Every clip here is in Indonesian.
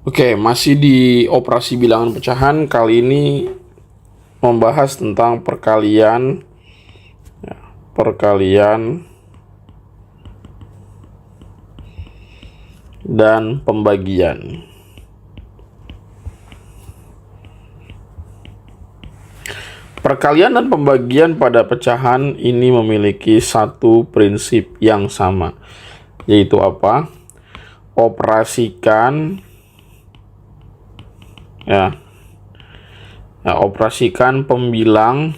Oke, masih di operasi bilangan pecahan. Kali ini membahas tentang perkalian, perkalian dan pembagian. Perkalian dan pembagian pada pecahan ini memiliki satu prinsip yang sama, yaitu apa? Operasikan operasikan pembilang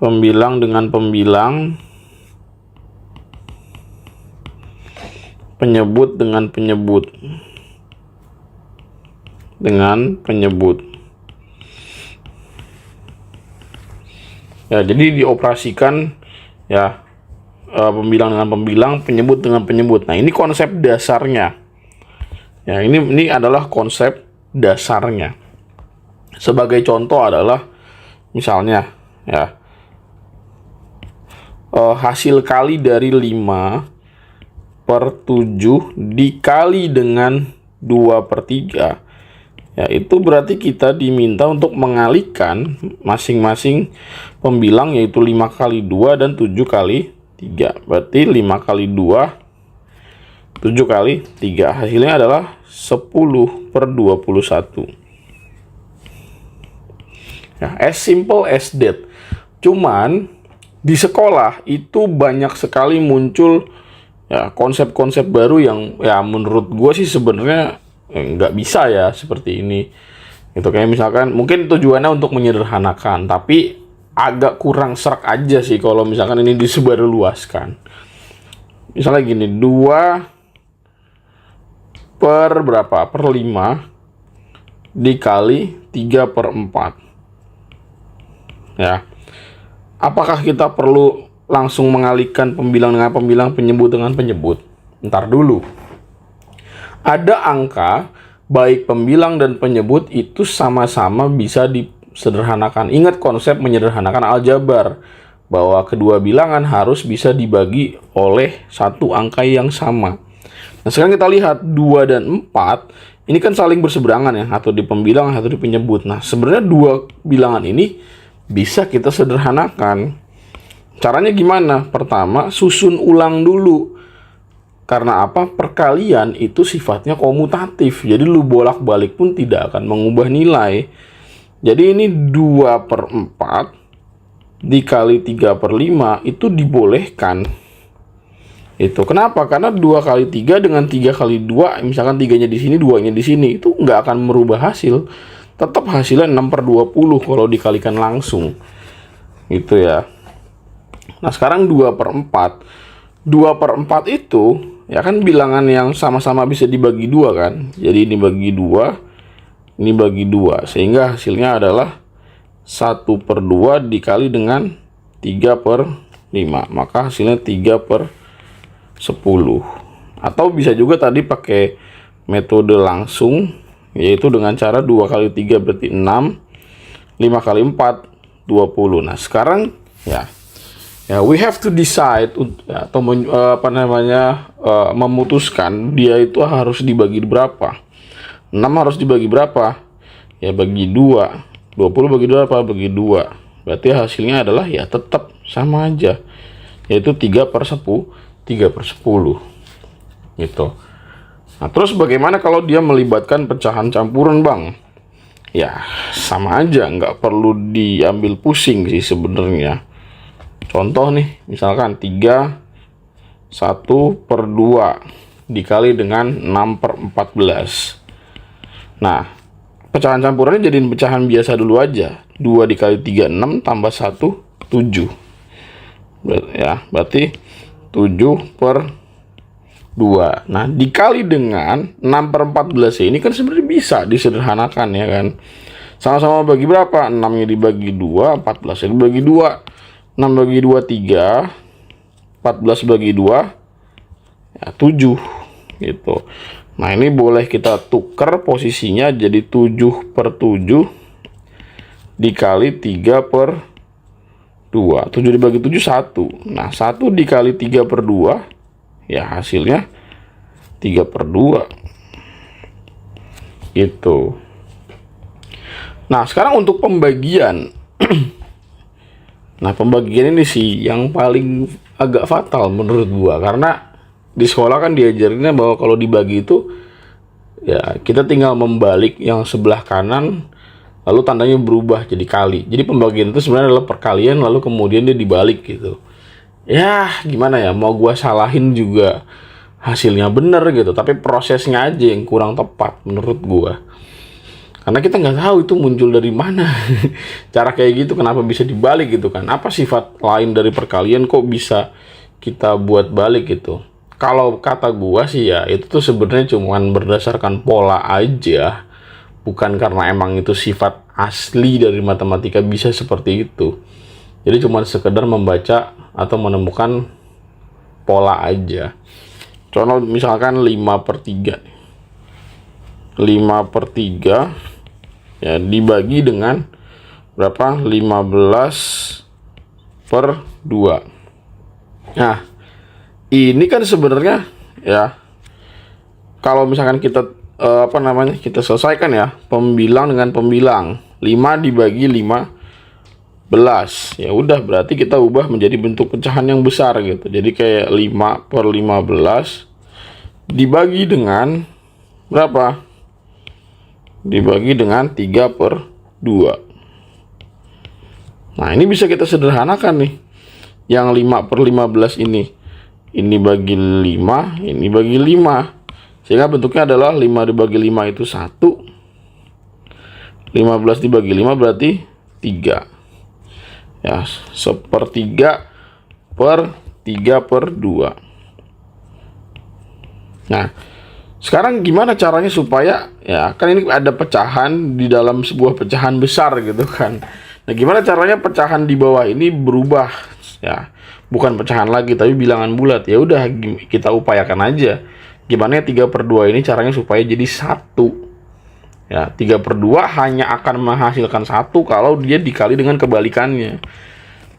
pembilang dengan pembilang, penyebut dengan penyebut jadi dioperasikan pembilang dengan pembilang, penyebut dengan penyebut. Nah, ini konsep dasarnya. Ini adalah konsep dasarnya. Sebagai contoh adalah misalnya hasil kali dari 5/7 dikali dengan 2/3. Itu berarti kita diminta untuk mengalihkan masing-masing pembilang, yaitu 5 kali 2 dan 7 kali 3. Berarti 5 kali 2, 7 kali 3. Hasilnya adalah 10/21. As simple as that. Cuman di sekolah itu banyak sekali muncul konsep-konsep baru yang menurut gue sih sebenarnya nggak bisa seperti ini. Itu kayak misalkan mungkin tujuannya untuk menyederhanakan, tapi agak kurang serak aja sih kalau misalkan ini disebarluaskan. Misalnya gini, 2/5 dikali 3/4. Apakah kita perlu langsung mengalihkan pembilang dengan pembilang, penyebut dengan penyebut? Ntar dulu. Ada angka, baik pembilang dan penyebut itu sama-sama bisa disederhanakan. Ingat konsep menyederhanakan aljabar, bahwa kedua bilangan harus bisa dibagi oleh satu angka yang sama. Nah, sekarang kita lihat 2 dan 4, ini kan saling berseberangan atau di pembilang atau di penyebut. Nah, sebenarnya dua bilangan ini bisa kita sederhanakan. Caranya gimana? Pertama, susun ulang dulu. Karena apa? Perkalian itu sifatnya komutatif. Jadi lu bolak-balik pun tidak akan mengubah nilai. Jadi ini 2/4 dikali 3/5 itu dibolehkan. Itu kenapa? Karena 2 kali 3 dengan 3 kali 2, misalkan 3-nya di sini, 2-nya di sini, itu nggak akan merubah hasil. Tetap hasilnya 6/20 kalau dikalikan langsung. Gitu ya. Nah, sekarang 2/4. 2/4 itu kan bilangan yang sama-sama bisa dibagi 2 kan. Jadi ini bagi 2, ini bagi 2. Sehingga hasilnya adalah 1/2 dikali dengan 3/5. Maka hasilnya 3/10. Atau bisa juga tadi pakai metode langsung, yaitu dengan cara 2 kali 3 berarti 6, 5 kali 4 20. Nah, sekarang we have to decide atau memutuskan dia itu harus dibagi berapa. 6 harus dibagi berapa? Bagi 2. 20 bagi 2 apa? Bagi 2. Berarti hasilnya adalah tetap sama aja, yaitu 3/10 gitu. Nah, terus bagaimana kalau dia melibatkan pecahan campuran, Bang? Sama aja, nggak perlu diambil pusing sih sebenarnya. Contoh nih, misalkan 1/2 dikali dengan 6/14. Nah, pecahan campurannya jadiin pecahan biasa dulu aja. 2 dikali 3, 6, tambah 1, 7. Berarti 7/2. Nah, dikali dengan 6/14 ini kan sebenarnya bisa disederhanakan kan. Sama-sama bagi berapa? 6-nya dibagi 2, 14-nya dibagi 2. 6 bagi 2, 3. 14 bagi 2, 7 gitu. Nah, ini boleh kita tukar posisinya jadi 7/7 dikali 3/2. 7 dibagi 7, 1. Nah, 1 dikali 3/2 hasilnya 3/2 gitu. Nah sekarang untuk pembagian. Nah pembagian ini sih yang paling agak fatal menurut gua, karena di sekolah kan diajarinnya bahwa kalau dibagi itu ya kita tinggal membalik yang sebelah kanan lalu tandanya berubah jadi kali. Jadi pembagian itu sebenarnya adalah perkalian lalu kemudian dia dibalik gitu. Ya gimana ya, mau gua salahin juga hasilnya bener gitu, tapi prosesnya aja yang kurang tepat menurut gua. Karena kita nggak tahu itu muncul dari mana. Cara kayak gitu kenapa bisa dibalik gitu kan? Apa sifat lain dari perkalian kok bisa kita buat balik gitu? Kalau kata gua sih ya itu tuh sebenarnya cuman berdasarkan pola aja, bukan karena emang itu sifat asli dari matematika bisa seperti itu. Jadi cuman sekedar membaca atau menemukan pola aja. Contoh misalkan 5/3. 5/3 ya dibagi dengan berapa? 15/2. Nah ini kan sebenarnya ya kalau misalkan kita kita selesaikan ya pembilang dengan pembilang, 5 dibagi 15 ya udah berarti kita ubah menjadi bentuk pecahan yang besar gitu. Jadi kayak 5/15 dibagi dengan berapa? Dibagi dengan 3/2. Nah ini bisa kita sederhanakan nih, yang 5/15 ini bagi 5, ini bagi 5, sehingga bentuknya adalah 5 dibagi 5 itu 1, 15 dibagi 5 berarti 3 ya, 1/3/3/2. Nah sekarang gimana caranya supaya ya kan ini ada pecahan di dalam sebuah pecahan besar gitu kan. Nah gimana caranya pecahan di bawah ini berubah ya, bukan pecahan lagi tapi bilangan bulat. Ya udah kita upayakan aja gimana 3/2 ini caranya supaya jadi 1 ya. 3/2 hanya akan menghasilkan 1 kalau dia dikali dengan kebalikannya.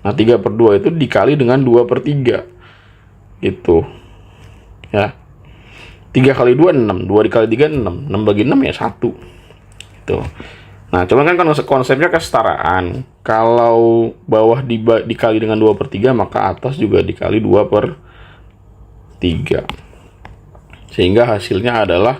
Nah 3/2 itu dikali dengan 2/3 gitu ya. 3 kali 2 6, 2 dikali 3 6, 6 bagi 6 ya 1 gitu. Nah cuman kan konsepnya kesetaraan. Kalau bawah dikali dengan 2/3 maka atas juga dikali 2/3, sehingga hasilnya adalah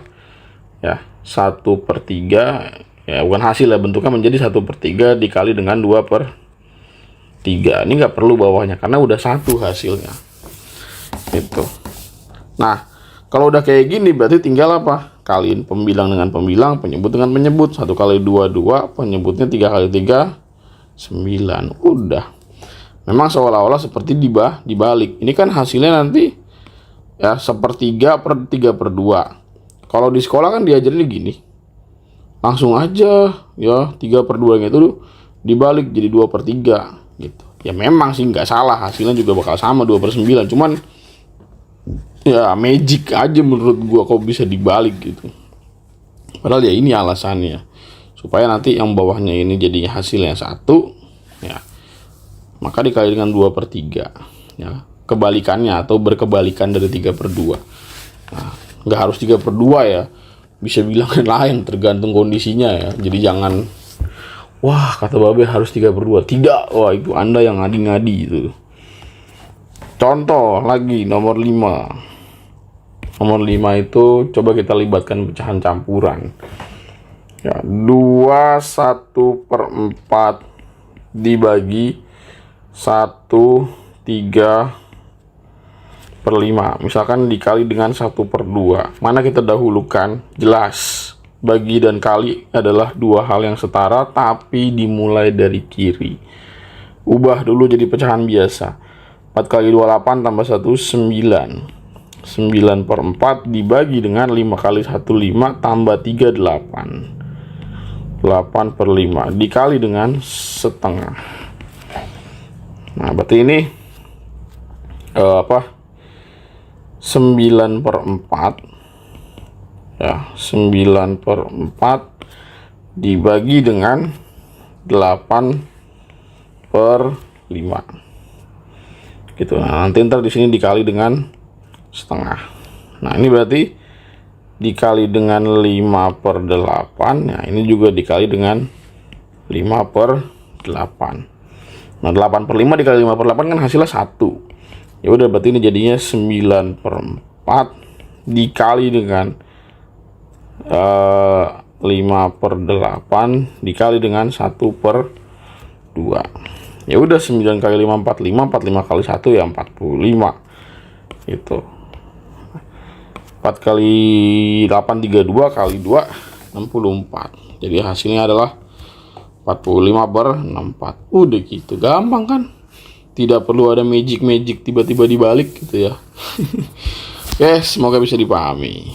ya 1/3 ya, bukan hasil ya, bentuknya menjadi 1/3 dikali dengan 2/3. Ini nggak perlu bawahnya karena udah 1 hasilnya gitu. Nah kalau udah kayak gini berarti tinggal apa? Kaliin pembilang dengan pembilang, penyebut dengan penyebut. 1 kali 2 2, penyebutnya 3 kali 3 9. Udah. Memang seolah-olah seperti dibalik. Ini kan hasilnya nanti ya 1/3/3/2. Kalau di sekolah kan diajarin gini. Langsung aja ya 3/2 itu dibalik jadi 2/3 gitu. Ya memang sih nggak salah, hasilnya juga bakal sama 2/9. Cuman ya magic aja menurut gua kok bisa dibalik gitu. Padahal ya ini alasannya supaya nanti yang bawahnya ini jadinya hasilnya 1 ya, maka dikali dengan 2/3 ya, kebalikannya atau berkebalikan dari 3/2. Nah nggak harus 3/2 ya, bisa bilangan lain tergantung kondisinya ya. Jadi jangan wah kata babe harus 3/2, tidak, wah itu anda yang ngadi-ngadi itu. Contoh lagi nomor 5. Nomor 5 itu coba kita libatkan pecahan campuran. Ya, 2/1/4 dibagi 1/3/5. Misalkan dikali dengan 1/2. Mana kita dahulukan? Jelas. Bagi dan kali adalah dua hal yang setara tapi dimulai dari kiri. Ubah dulu jadi pecahan biasa. 4 kali 2 8 tambah 1 9. 9/4 dibagi dengan 5 kali 1 5 tambah 3 8. 8/5 dikali dengan setengah. Nah berarti ini 9/4 ya, 9/4 dibagi dengan 8/5 gitu. Nah nanti ntar di sini dikali dengan setengah. Nah ini berarti dikali dengan 5/8. Nah, ini juga dikali dengan 5/8. Nah, 8/5 dikali 5/8 kan hasilnya 1. Ya udah, berarti ini jadinya 9/4 dikali dengan 5/8 dikali dengan 1/2. Ya udah, 9 kali 5 45, 45 kali 1 ya 45. Itu 4 kali 8 32 kali 2 64. Jadi hasilnya adalah 45/64. Udah gitu, gampang kan? Tidak perlu ada magic tiba-tiba dibalik gitu ya. Oke, semoga bisa dipahami.